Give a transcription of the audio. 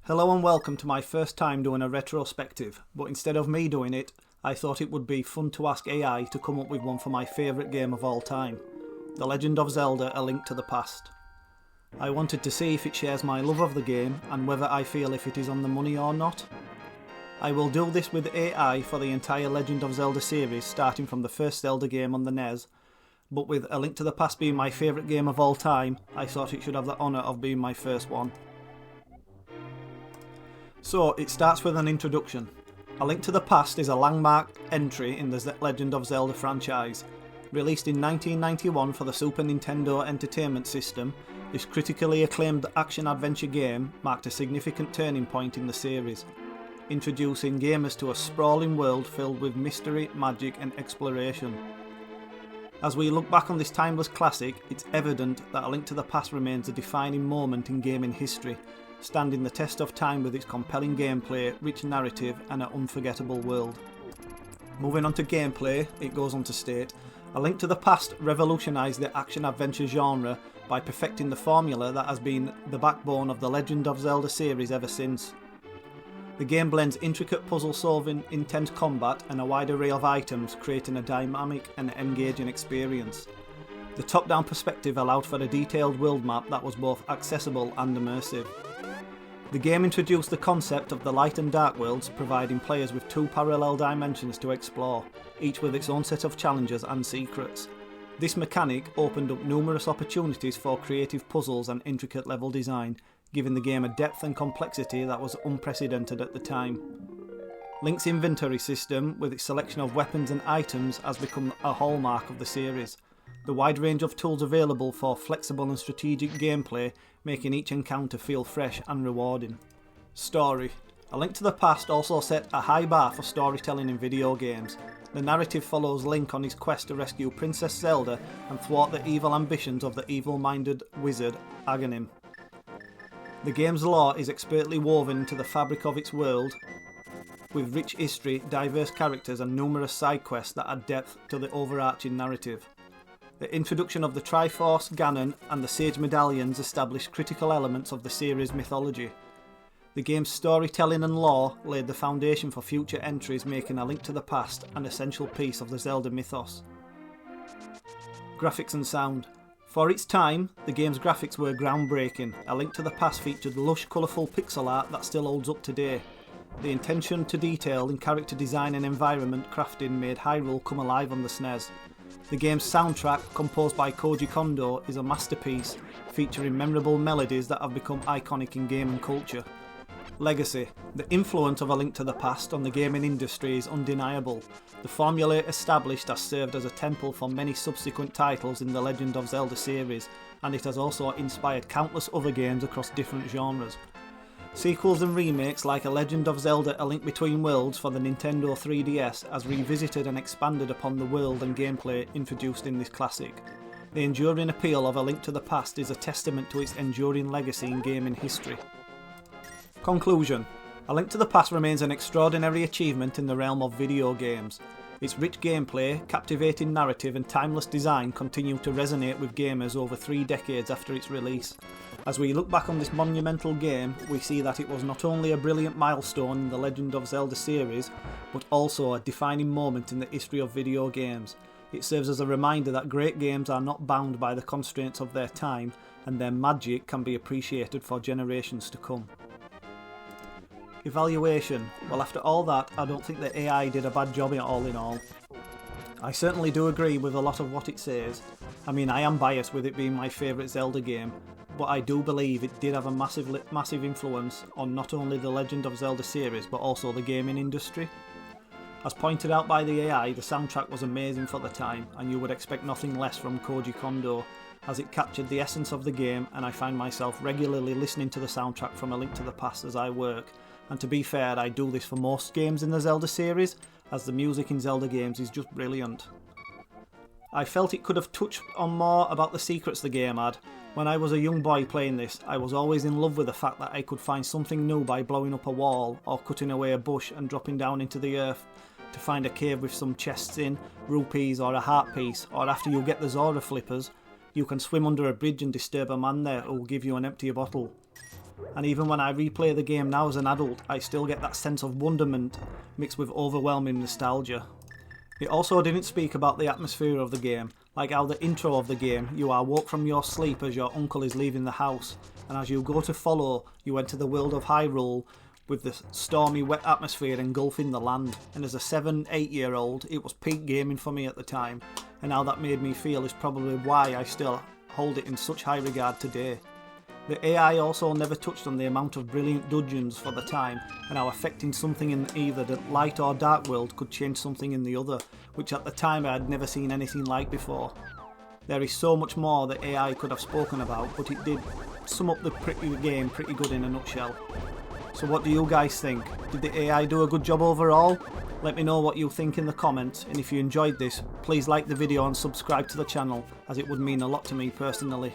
Hello and welcome to my first time doing a retrospective, but instead of me doing it, I thought it would be fun to ask AI to come up with one for my favourite game of all time, The Legend of Zelda: A Link to the Past. I wanted to see if it shares my love of the game and whether I feel if it is on the money or not. I will do this with AI for the entire Legend of Zelda series starting from the first Zelda game on the NES, but with A Link to the Past being my favourite game of all time, I thought it should have the honour of being my first one. So, it starts with an introduction. A Link to the Past is a landmark entry in the Legend of Zelda franchise. Released in 1991 for the Super Nintendo Entertainment System, this critically acclaimed action-adventure game marked a significant turning point in the series, introducing gamers to a sprawling world filled with mystery, magic and exploration. As we look back on this timeless classic, it's evident that A Link to the Past remains a defining moment in gaming history, standing the test of time with its compelling gameplay, rich narrative and an unforgettable world. Moving on to gameplay, it goes on to state, A Link to the Past revolutionised the action-adventure genre by perfecting the formula that has been the backbone of the Legend of Zelda series ever since. The game blends intricate puzzle-solving, intense combat and a wide array of items, creating a dynamic and engaging experience. The top-down perspective allowed for a detailed world map that was both accessible and immersive. The game introduced the concept of the light and dark worlds, providing players with two parallel dimensions to explore, each with its own set of challenges and secrets. This mechanic opened up numerous opportunities for creative puzzles and intricate level design, giving the game a depth and complexity that was unprecedented at the time. Link's inventory system, with its selection of weapons and items, has become a hallmark of the series. The wide range of tools available for flexible and strategic gameplay, making each encounter feel fresh and rewarding. Story. A Link to the Past also set a high bar for storytelling in video games. The narrative follows Link on his quest to rescue Princess Zelda and thwart the evil ambitions of the evil-minded wizard Aghanim. The game's lore is expertly woven into the fabric of its world, with rich history, diverse characters and numerous side quests that add depth to the overarching narrative. The introduction of the Triforce, Ganon and the Sage Medallions established critical elements of the series' mythology. The game's storytelling and lore laid the foundation for future entries, making A Link to the Past an essential piece of the Zelda mythos. Graphics and sound. For its time, the game's graphics were groundbreaking. A Link to the Past featured lush, colourful pixel art that still holds up today. The attention to detail in character design and environment crafting made Hyrule come alive on the SNES. The game's soundtrack, composed by Koji Kondo, is a masterpiece, featuring memorable melodies that have become iconic in gaming culture. Legacy. The influence of A Link to the Past on the gaming industry is undeniable. The formula established has served as a template for many subsequent titles in the Legend of Zelda series, and it has also inspired countless other games across different genres. Sequels and remakes like A Legend of Zelda: A Link Between Worlds for the Nintendo 3DS has revisited and expanded upon the world and gameplay introduced in this classic. The enduring appeal of A Link to the Past is a testament to its enduring legacy in gaming history. Conclusion. A Link to the Past remains an extraordinary achievement in the realm of video games. Its rich gameplay, captivating narrative and timeless design continue to resonate with gamers over 3 decades after its release. As we look back on this monumental game, we see that it was not only a brilliant milestone in the Legend of Zelda series, but also a defining moment in the history of video games. It serves as a reminder that great games are not bound by the constraints of their time, and their magic can be appreciated for generations to come. Evaluation. Well, after all that, I don't think the AI did a bad job in all. I certainly do agree with a lot of what it says. I mean, I am biased with it being my favourite Zelda game, but I do believe it did have a massive influence on not only the Legend of Zelda series, but also the gaming industry. As pointed out by the AI, the soundtrack was amazing for the time, and you would expect nothing less from Koji Kondo, as it captured the essence of the game, and I find myself regularly listening to the soundtrack from A Link to the Past as I work. And to be fair, I do this for most games in the Zelda series, as the music in Zelda games is just brilliant. I felt it could have touched on more about the secrets the game had. When I was a young boy playing this, I was always in love with the fact that I could find something new by blowing up a wall, or cutting away a bush and dropping down into the earth to find a cave with some chests in, rupees or a heart piece, or after you get the Zora flippers, you can swim under a bridge and disturb a man there who will give you an empty bottle. and even when I replay the game now as an adult, I still get that sense of wonderment mixed with overwhelming nostalgia. It also didn't speak about the atmosphere of the game, like how the intro of the game, you are woke from your sleep as your uncle is leaving the house, and as you go to follow, you enter the world of Hyrule with the stormy wet atmosphere engulfing the land, and as a 7-8 year old it was peak gaming for me at the time, and how that made me feel is probably why I still hold it in such high regard today. The AI also never touched on the amount of brilliant dungeons for the time, and how affecting something in either the light or dark world could change something in the other, which at the time I had never seen anything like before. There is so much more that AI could have spoken about, but it did sum up the game pretty good in a nutshell. So what do you guys think? Did the AI do a good job overall? Let me know what you think in the comments, and if you enjoyed this, please like the video and subscribe to the channel, as it would mean a lot to me personally.